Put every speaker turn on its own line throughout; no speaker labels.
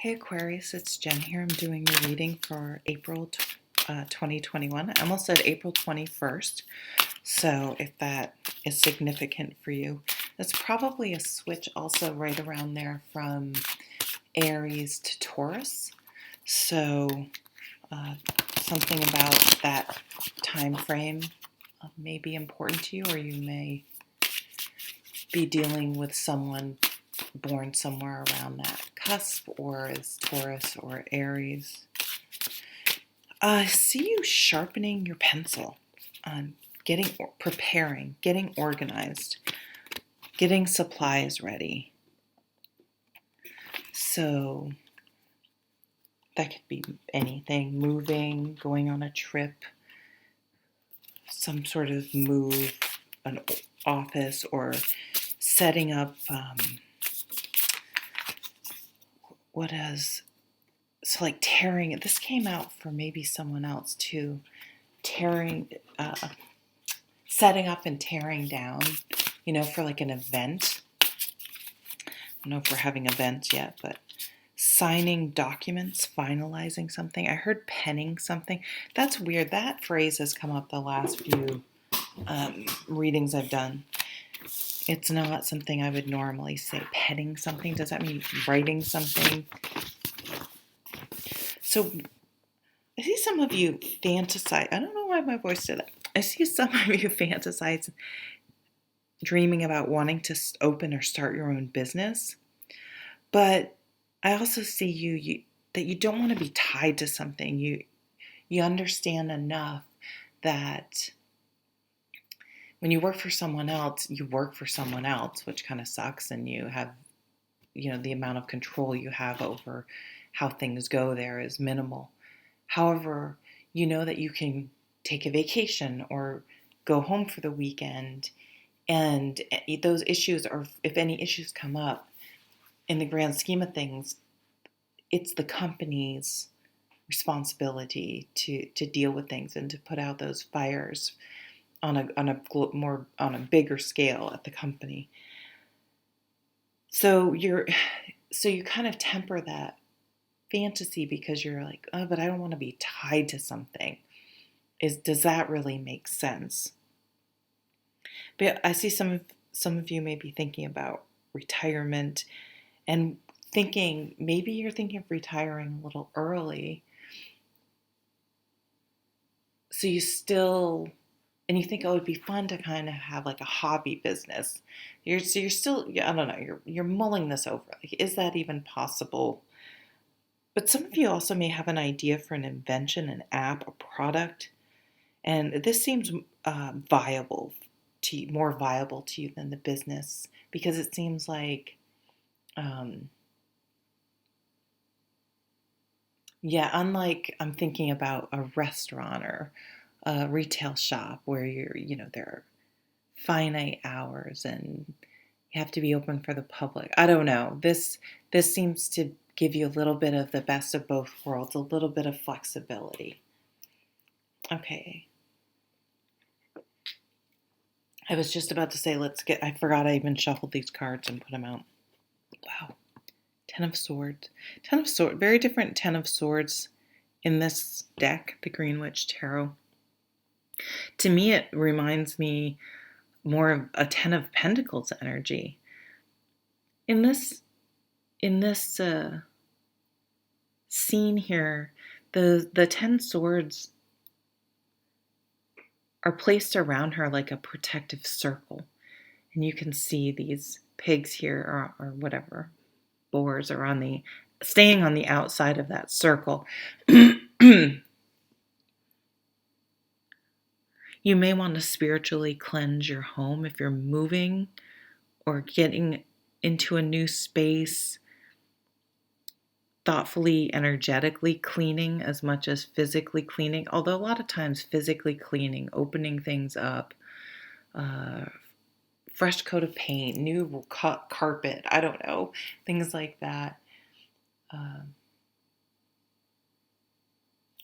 Hey Aquarius, it's Jen here. I'm doing your reading for April 2021. I almost said April 21st. So if that is significant for you, that's probably a switch also right around there from Aries to Taurus. So something about that time frame may be important to you, or you may be dealing with someone born somewhere around that cusp, or is Taurus or Aries. I see you sharpening your pencil, preparing, getting organized, getting supplies ready. So that could be anything: moving, going on a trip, some sort of move, an office, or setting up so like tearing. This came out for maybe someone else too. Setting up and tearing down, for like an event. I don't know if we're having events yet, but signing documents, finalizing something. I heard penning something. That's weird. That phrase has come up the last few readings I've done. It's not something I would normally say. Penning something. Does that mean writing something? So I see some of you fantasize. I don't know why my voice did that. I see some of you fantasize, dreaming about wanting to open or start your own business. But I also see that you don't want to be tied to something. You understand enough that when you work for someone else, you work for someone else, which kind of sucks, and you have, the amount of control you have over how things go there is minimal. However, you know that you can take a vacation or go home for the weekend, and those issues, or if any issues come up, in the grand scheme of things, it's the company's responsibility to deal with things and to put out those fires on a bigger scale at the company. So you kind of temper that fantasy because you're like, oh, but I don't want to be tied to something. Does that really make sense? But I see some of you may be thinking about retirement and maybe you're thinking of retiring a little early. So you think, oh, it'd be fun to kind of have like a hobby business. You're still, I don't know, you're mulling this over. Like, is that even possible? But some of you also may have an idea for an invention, an app, a product, and this seems more viable to you than the business, because it seems like, unlike, I'm thinking about a restaurant or a retail shop where there are finite hours and you have to be open for the public. I don't know. This seems to give you a little bit of the best of both worlds, a little bit of flexibility. Okay. I was just about to say, I forgot I even shuffled these cards and put them out. Wow. Ten of Swords. Very different Ten of Swords in this deck, the Green Witch Tarot. To me, it reminds me more of a Ten of Pentacles energy. In this scene here, the 10 swords are placed around her like a protective circle. And you can see these pigs here, or whatever, boars, are staying on the outside of that circle. You may want to spiritually cleanse your home if you're moving or getting into a new space. Thoughtfully, energetically cleaning as much as physically cleaning. Although a lot of times physically cleaning, opening things up, fresh coat of paint, new carpet, I don't know, things like that.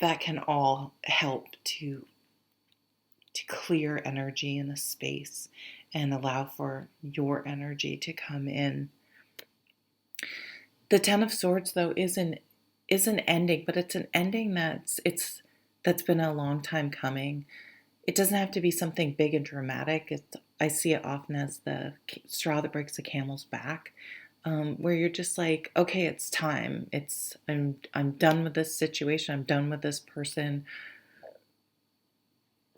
That can all help to clear energy in a space and allow for your energy to come in. The Ten of Swords, though, is an ending, but it's an ending that's been a long time coming. It doesn't have to be something big and dramatic. I see it often as the straw that breaks the camel's back, where you're just like, okay, it's time. I'm done with this situation. I'm done with this person.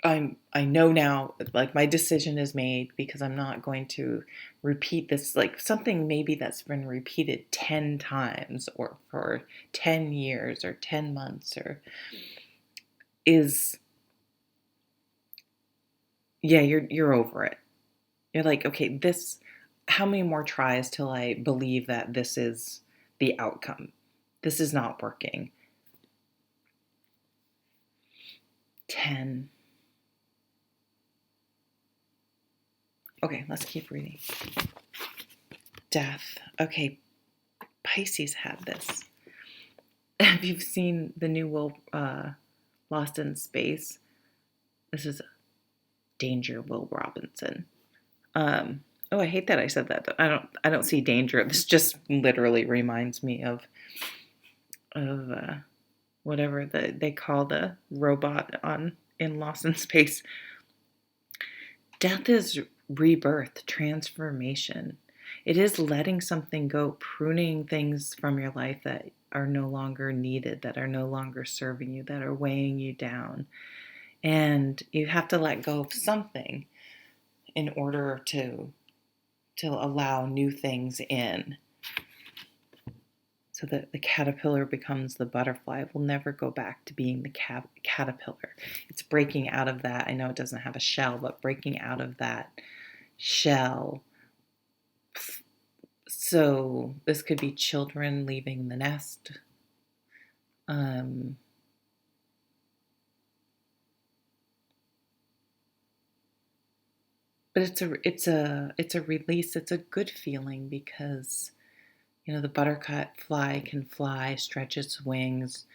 I know now, like my decision is made because I'm not going to repeat this, like something maybe that's been repeated 10 times or for 10 years or 10 months or is, yeah, you're over it. You're like, okay, how many more tries till I believe that this is the outcome? This is not working. 10. Okay, let's keep reading. Death. Okay, Pisces had this. If you've seen the new Will Lost in Space, this is Danger, Will Robinson. Oh, I hate that I said that. I don't see danger. This just literally reminds me of whatever they call the robot in Lost in Space. Death is rebirth, transformation. It is letting something go, pruning things from your life that are no longer needed, that are no longer serving you, that are weighing you down. And you have to let go of something in order to allow new things in. So that the caterpillar becomes the butterfly. It will never go back to being the caterpillar. It's breaking out of that. I know it doesn't have a shell, but breaking out of that shell. So this could be children leaving the nest. But it's a release. It's a good feeling because the butterfly can fly, stretch its wings,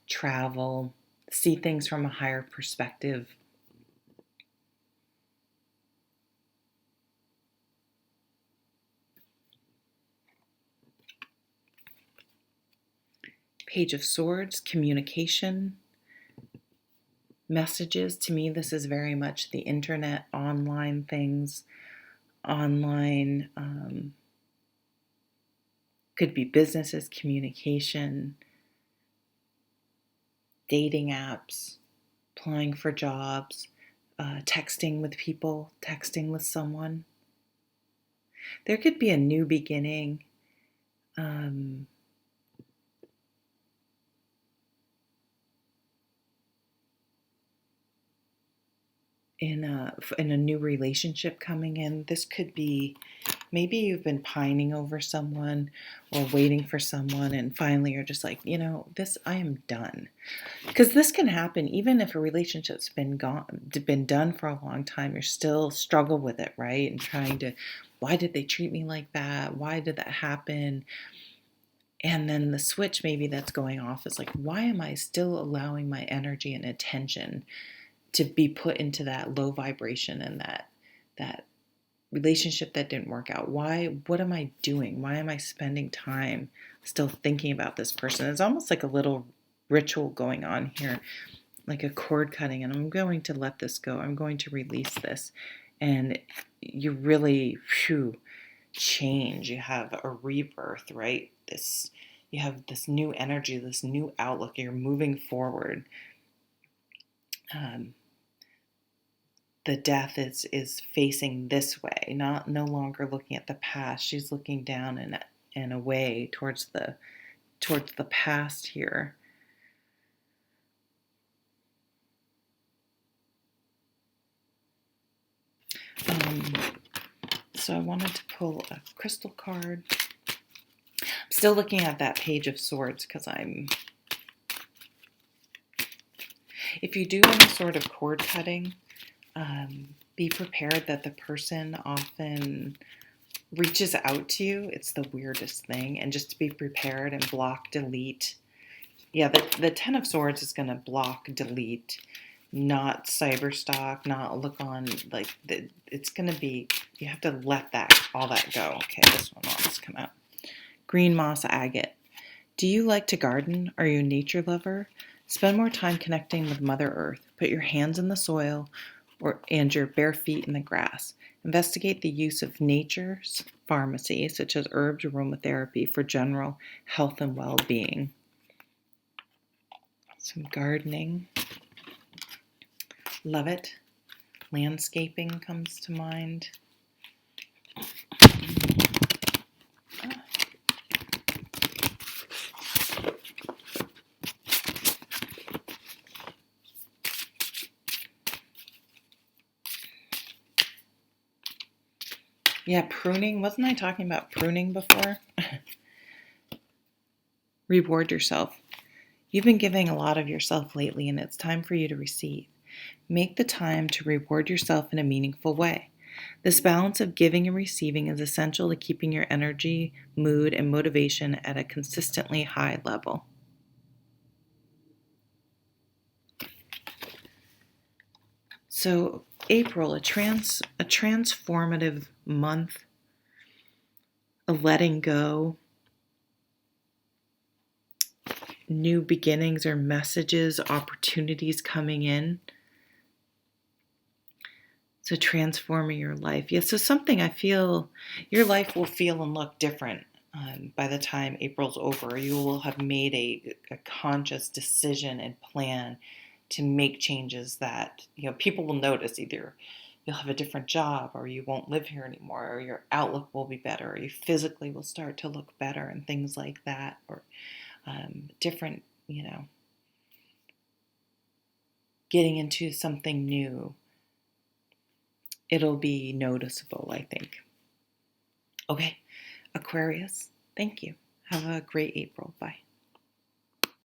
travel, see things from a higher perspective. Page of Swords, communication, messages. To me, this is very much the internet, online things, online, could be businesses, communication, dating apps, applying for jobs, texting with people, texting with someone. There could be a new beginning. In a new relationship coming in. This could be maybe you've been pining over someone or waiting for someone and finally you're just like, I am done. Because this can happen even if a relationship's been done for a long time. You're still struggle with it, right? And trying to, why did they treat me like that? Why did that happen? And then the switch maybe that's going off is like, why am I still allowing my energy and attention to be put into that low vibration and that relationship that didn't work out? What am I doing? Why am I spending time still thinking about this person? It's almost like a little ritual going on here, like a cord cutting, and I'm going to let this go. I'm going to release this. And you really change. You have a rebirth, right? You have this new energy, this new outlook. You're moving forward. The death is facing this way, no longer looking at the past. She's looking down and away towards the past here. So I wanted to pull a crystal card. I'm still looking at that Page of Swords because if you do any sort of cord cutting, be prepared that the person often reaches out to you. It's the weirdest thing. And just to be prepared and block, delete. Yeah, the Ten of Swords is going to block, delete, not cyberstalk, not look on, like, it's going to be, you have to let all that go. Okay, this one wants to come out. Green moss agate. Do you like to garden? Are you a nature lover? Spend more time connecting with Mother Earth. Put your hands in the soil and your bare feet in the grass. Investigate the use of nature's pharmacy, such as herbs aromatherapy, for general health and well-being. Some gardening. Love it. Landscaping comes to mind. Yeah, pruning. Wasn't I talking about pruning before? Reward yourself. You've been giving a lot of yourself lately, and it's time for you to receive. Make the time to reward yourself in a meaningful way. This balance of giving and receiving is essential to keeping your energy, mood, and motivation at a consistently high level. So, April, a transformative month, a letting go, new beginnings or messages, opportunities coming in. So transforming your life. Yeah, so something I feel your life will feel and look different by the time April's over. You will have made a conscious decision and plan to make changes that, people will notice. Either you'll have a different job, or you won't live here anymore, or your outlook will be better, or you physically will start to look better, and things like that, or different, getting into something new. It'll be noticeable, I think. Okay, Aquarius, thank you. Have a great April. Bye.